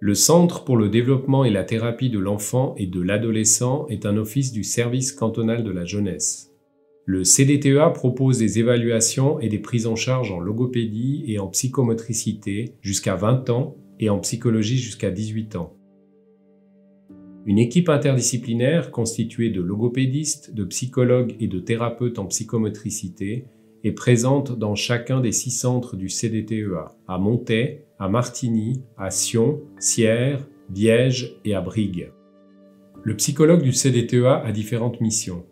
Le Centre pour le développement et la thérapie de l'enfant et de l'adolescent est un office du service cantonal de la jeunesse. Le CDTEA propose des évaluations et des prises en charge en logopédie et en psychomotricité jusqu'à 20 ans et en psychologie jusqu'à 18 ans. Une équipe interdisciplinaire constituée de logopédistes, de psychologues et de thérapeutes en psychomotricité est présente dans chacun des 6 centres du CDTEA, à Montaix, à Martigny, à Sion, Sierre, Liège et à Brigue. Le psychologue du CDTEA a différentes missions.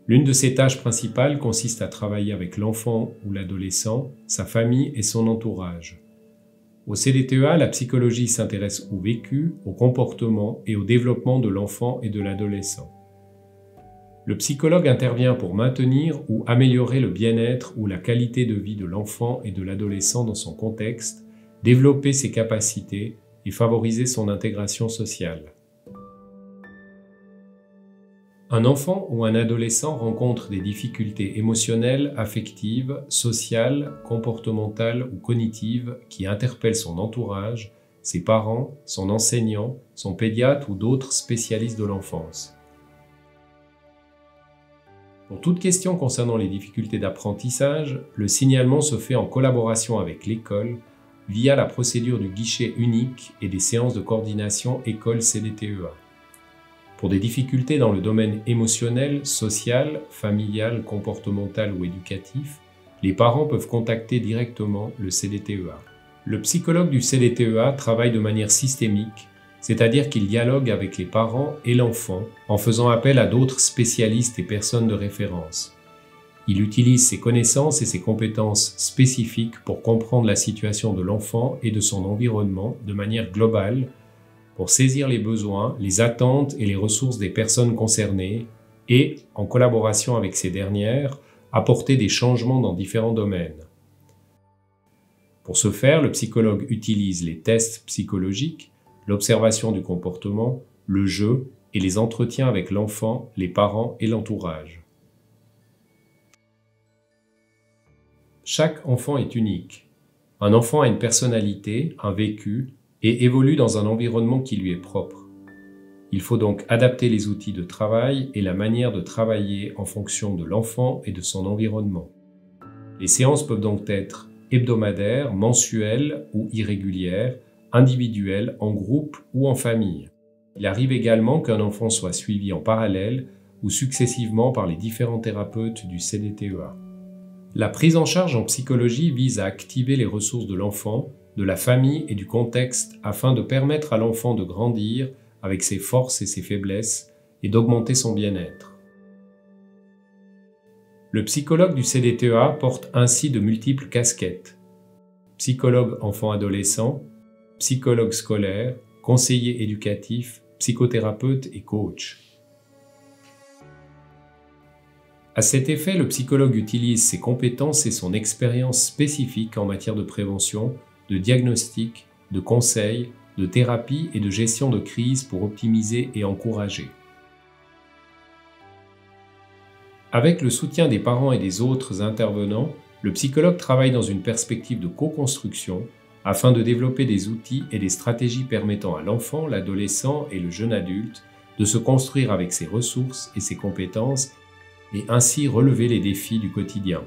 L'une de ses tâches principales consiste à travailler avec l'enfant ou l'adolescent, sa famille et son entourage. Au CDTEA, la psychologie s'intéresse au vécu, au comportement et au développement de l'enfant et de l'adolescent. Le psychologue intervient pour maintenir ou améliorer le bien-être ou la qualité de vie de l'enfant et de l'adolescent dans son contexte, développer ses capacités et favoriser son intégration sociale. Un enfant ou un adolescent rencontre des difficultés émotionnelles, affectives, sociales, comportementales ou cognitives qui interpellent son entourage, ses parents, son enseignant, son pédiatre ou d'autres spécialistes de l'enfance. Pour toute question concernant les difficultés d'apprentissage, le signalement se fait en collaboration avec l'école via la procédure du guichet unique et des séances de coordination école-CDTEA. Pour des difficultés dans le domaine émotionnel, social, familial, comportemental ou éducatif, les parents peuvent contacter directement le CDTEA. Le psychologue du CDTEA travaille de manière systémique, c'est-à-dire qu'il dialogue avec les parents et l'enfant en faisant appel à d'autres spécialistes et personnes de référence. Il utilise ses connaissances et ses compétences spécifiques pour comprendre la situation de l'enfant et de son environnement de manière globale, pour saisir les besoins, les attentes et les ressources des personnes concernées et, en collaboration avec ces dernières, apporter des changements dans différents domaines. Pour ce faire, le psychologue utilise les tests psychologiques, l'observation du comportement, le jeu et les entretiens avec l'enfant, les parents et l'entourage. Chaque enfant est unique. Un enfant a une personnalité, un vécu, et évolue dans un environnement qui lui est propre. Il faut donc adapter les outils de travail et la manière de travailler en fonction de l'enfant et de son environnement. Les séances peuvent donc être hebdomadaires, mensuelles ou irrégulières, individuelles, en groupe ou en famille. Il arrive également qu'un enfant soit suivi en parallèle ou successivement par les différents thérapeutes du CDTEA. La prise en charge en psychologie vise à activer les ressources de l'enfant, de la famille et du contexte afin de permettre à l'enfant de grandir avec ses forces et ses faiblesses et d'augmenter son bien-être. Le psychologue du CDTEA porte ainsi de multiples casquettes. Psychologue enfant-adolescent, psychologue scolaire, conseiller éducatif, psychothérapeute et coach. À cet effet, le psychologue utilise ses compétences et son expérience spécifique en matière de prévention, de diagnostic, de conseil, de thérapie et de gestion de crise pour optimiser et encourager. Avec le soutien des parents et des autres intervenants, le psychologue travaille dans une perspective de co-construction afin de développer des outils et des stratégies permettant à l'enfant, l'adolescent et le jeune adulte de se construire avec ses ressources et ses compétences et ainsi relever les défis du quotidien.